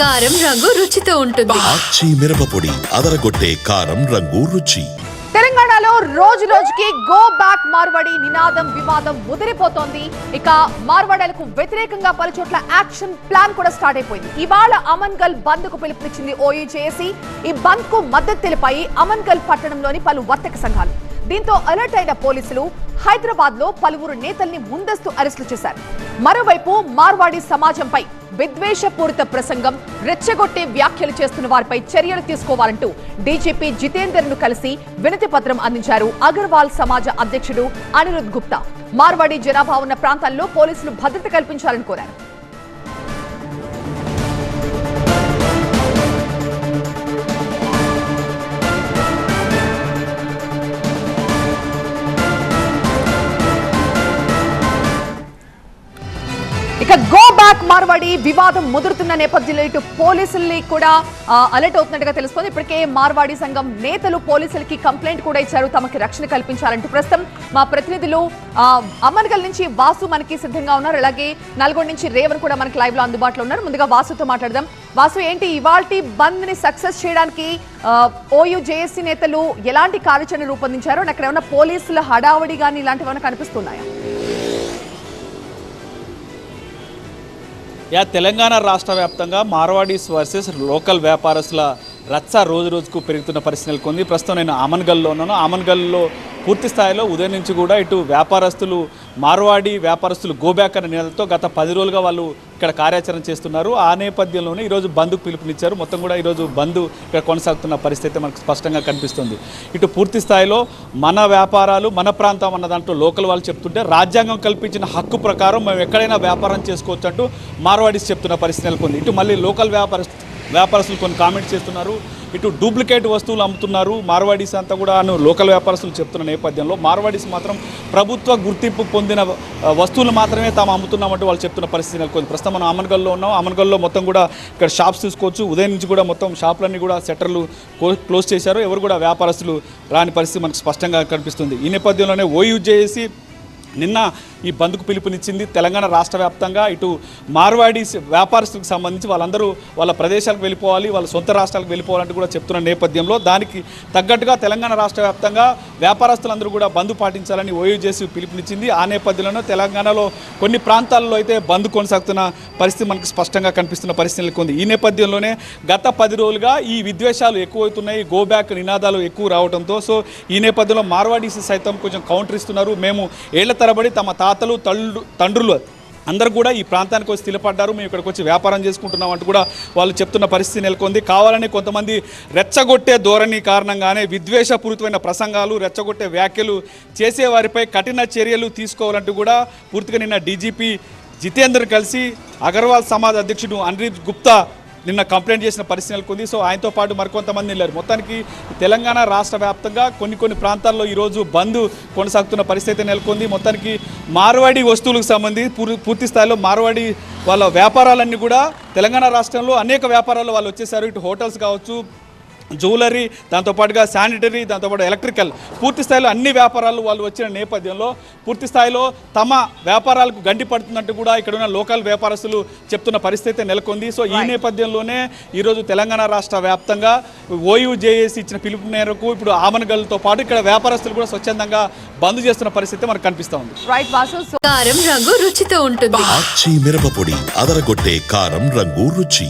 కారం రంగు రుచితో ఉంటుంది. ఆచి మిరపపొడి అదరగొట్టే కారం రంగు రుచి. తెలంగాణలో రోజు రోజుకి గో బ్యాక్ మార్వాడి నినాదం వివాదం ముదిరిపోతోంది. ఇక మార్వాడలకు వ్యతిరేకంగా పలు చోట్ల యాక్షన్ ప్లాన్ కూడా స్టార్ట్ అయిపోయింది. ఇవాళ అమన్గల్ బంద్ కు పిలుపునిచ్చింది ఓయూజేఏసీ. ఈ బంద్ కు మద్దతు తెలిపాయి అమన్గల్ పట్టణంలోని పలు వర్తక సంఘాలు. దీంతో అలర్ట్ అయిన పోలీసులు హైదరాబాద్ లో పలువురు నేతల్ని ముందస్తు అరెస్టులు చేశారు. మరోవైపు మార్వాడి సమాజంపై విద్వేషపూరిత ప్రసంగం, రెచ్చగొట్టే వ్యాఖ్యలు చేస్తున్న వారిపై చర్యలు తీసుకోవాలంటూ డీజీపీ జితేందర్ ను కలిసి వినతి పత్రం అందించారు అగర్వాల్ సమాజ అధ్యక్షుడు అనిరుద్ గుప్తా. మార్వాడి జనాభా ఉన్న ప్రాంతాల్లో పోలీసులు భద్రత కల్పించాలని కోరారు. ఇక గో బ్యాక్ మార్వాడి వివాదం ముదురుతున్న నేపథ్యంలో ఇటు పోలీసుల్ని కూడా అలర్ట్ అవుతున్నట్టుగా తెలుస్తోంది. ఇప్పటికే మార్వాడి సంఘం నేతలు పోలీసులకి కంప్లైంట్ కూడా ఇచ్చారు, తమకి రక్షణ కల్పించాలంటూ. ప్రస్తుతం మా ప్రతినిధులు అమన్గల్ నుంచి వాసు మనకి సిద్ధంగా ఉన్నారు, అలాగే నల్గొండ నుంచి రేవన్ కూడా మనకి లైవ్ లో అందుబాటులో ఉన్నారు. ముందుగా వాసుతో మాట్లాడదాం. వాసు, ఏంటి ఇవాల్టి బంద్ ని సక్సెస్ చేయడానికి ఓయూజేఏసీ నేతలు ఎలాంటి కార్యాచరణ రూపొందించారో, అక్కడ ఏమైనా పోలీసుల హడావడి కానీ ఇలాంటివి ఏమైనా కనిపిస్తున్నాయా? తెలంగాణ రాష్ట్ర వ్యాప్తంగా మార్వాడీస్ వర్సెస్ లోకల్ వ్యాపారస్తుల రచ్చ రోజు రోజుకు పెరుగుతున్న పరిస్థితి నెలకొంది. ప్రస్తుతం నేను ఆమన్గల్లో ఉన్నాను. ఆమన్గల్లో పూర్తి స్థాయిలో ఉదయం నుంచి కూడా ఇటు వ్యాపారస్తులు, మార్వాడి వ్యాపారస్తులు గోబ్యాక్ అనే నినాదంతో గత 10 రోజులుగా వాళ్ళు ఇక్కడ కార్యాచరణ చేస్తున్నారు. ఆ నేపథ్యంలోనే ఈరోజు బంద్కు పిలుపునిచ్చారు. మొత్తం కూడా ఈరోజు బంద్ ఇక్కడ కొనసాగుతున్న పరిస్థితి మనకు స్పష్టంగా కనిపిస్తుంది. ఇటు పూర్తి స్థాయిలో మన వ్యాపారాలు మన ప్రాంతం అన్న దాంట్లో లోకల్ వాళ్ళు చెప్తుంటే, రాజ్యాంగం కల్పించిన హక్కు ప్రకారం మేము ఎక్కడైనా వ్యాపారం చేసుకోవచ్చు అంటూ మార్వాడీస్ చెప్తున్న పరిస్థితి నెలకొంది. ఇటు మళ్ళీ లోకల్ వ్యాపారస్తులు కొన్ని కామెంట్స్ చేస్తున్నారు. ఇటు డూప్లికేట్ వస్తువులు అమ్ముతున్నారు మార్వాడీస్ అంతా కూడా లోకల్ వ్యాపారస్తులు చెప్తున్న నేపథ్యంలో మార్వాడీస్ మాత్రం ప్రభుత్వ గుర్తింపు పొందిన వస్తువులు మాత్రమే తాము అమ్ముతున్నామంటూ వాళ్ళు చెప్తున్న పరిస్థితి నెలకొంది. ప్రస్తుతం మనం అమన్గల్లో ఉన్నాం. అమన్గల్లో మొత్తం కూడా ఇక్కడ షాప్స్ చూసుకోవచ్చు. ఉదయం నుంచి కూడా మొత్తం షాపులన్నీ కూడా షట్టర్లు క్లోజ్ చేశారు. ఎవరు కూడా వ్యాపారస్తులు రాని పరిస్థితి మనకు స్పష్టంగా కనిపిస్తుంది. ఈ నేపథ్యంలోనే ఓయూజేఏసీ నిన్న ఈ బంద్కు పిలుపునిచ్చింది. తెలంగాణ రాష్ట్ర వ్యాప్తంగా ఇటు మార్వాడి వ్యాపారస్తులకు సంబంధించి వాళ్ళందరూ వాళ్ళ ప్రదేశాలకు వెళ్ళిపోవాలి, వాళ్ళ సొంత రాష్ట్రాలకు వెళ్ళిపోవాలంటూ కూడా చెప్తున్న నేపథ్యంలో దానికి తగ్గట్టుగా తెలంగాణ రాష్ట్ర వ్యాప్తంగా వ్యాపారస్తులందరూ కూడా బంద్ పాటించాలని ఓయూజేసీ పిలుపునిచ్చింది. ఆ నేపథ్యంలోనే తెలంగాణలో కొన్ని ప్రాంతాల్లో అయితే బంద్ కొనసాగుతున్న పరిస్థితి మనకు స్పష్టంగా కనిపిస్తున్న పరిస్థితి నెలకొంది. ఈ నేపథ్యంలోనే గత 10 రోజులుగా ఈ విద్వేషాలు ఎక్కువవుతున్నాయి, గో బ్యాక్ నినాదాలు ఎక్కువ రావడంతో సో ఈ నేపథ్యంలో మార్వాడీస్ సైతం కొంచెం కౌంటర్ ఇస్తున్నారు. మేము ఏళ్ల తరబడి తమ తాతలు తండ్రులు అందరూ కూడా ఈ ప్రాంతానికి వచ్చి స్థిరపడ్డారు, మేము ఇక్కడికి వచ్చి వ్యాపారం చేసుకుంటున్నాం అంటూ కూడా వాళ్ళు చెప్తున్న పరిస్థితి నెలకొంది. కావాలని కొంతమంది రెచ్చగొట్టే ధోరణి కారణంగానే విద్వేషపూరితమైన ప్రసంగాలు, రెచ్చగొట్టే వ్యాఖ్యలు చేసేవారిపై కఠిన చర్యలు తీసుకోవాలంటూ కూడా పూర్తిగా నిన్న డీజీపీ జితేందర్ కలిసి అగర్వాల్ సమాజ్ అధ్యక్షుడు అనిరుద్ గుప్తా నిన్న కంప్లైంట్ చేసిన పరిస్థితి నెలకొంది. సో ఆయనతో పాటు మరికొంతమంది వెళ్ళారు. మొత్తానికి తెలంగాణ రాష్ట్ర వ్యాప్తంగా కొన్ని ప్రాంతాల్లో ఈరోజు బంద్ కొనసాగుతున్న పరిస్థితి నెలకొంది. మొత్తానికి మార్వాడి వస్తువులకు సంబంధించి పూర్తి స్థాయిలో మార్వాడి వాళ్ళ వ్యాపారాలన్నీ కూడా తెలంగాణ రాష్ట్రంలో అనేక వ్యాపారాలు వాళ్ళు వచ్చేసారు. ఇటు హోటల్స్ కావచ్చు, జ్యువెలరీ, దాంతోపాటుగా శానిటరీ, దాంతోపాటు ఎలక్ట్రికల్, పూర్తి స్థాయిలో అన్ని వ్యాపారాలు వాళ్ళు వచ్చిన నేపథ్యంలో పూర్తి స్థాయిలో తమ వ్యాపారాలకు గండి పడుతున్నట్టు కూడా ఇక్కడ ఉన్న లోకల్ వ్యాపారస్తులు చెప్తున్న పరిస్థితి నెలకొంది. సో ఈ నేపథ్యంలోనే ఈరోజు తెలంగాణ రాష్ట్ర వ్యాప్తంగా ఓయూజేఏసీ ఇచ్చిన పిలుపు మేరకు ఇప్పుడు ఆమన్గల్తో పాటు ఇక్కడ వ్యాపారస్తులు కూడా స్వచ్ఛందంగా బంద్ చేస్తున్న పరిస్థితి మనకు కనిపిస్తూ ఉంది. కారం రంగు రుచితో ఉంటుంది. ఆచి మిరపపొడి అదరగొట్టే కారం రంగు రుచి.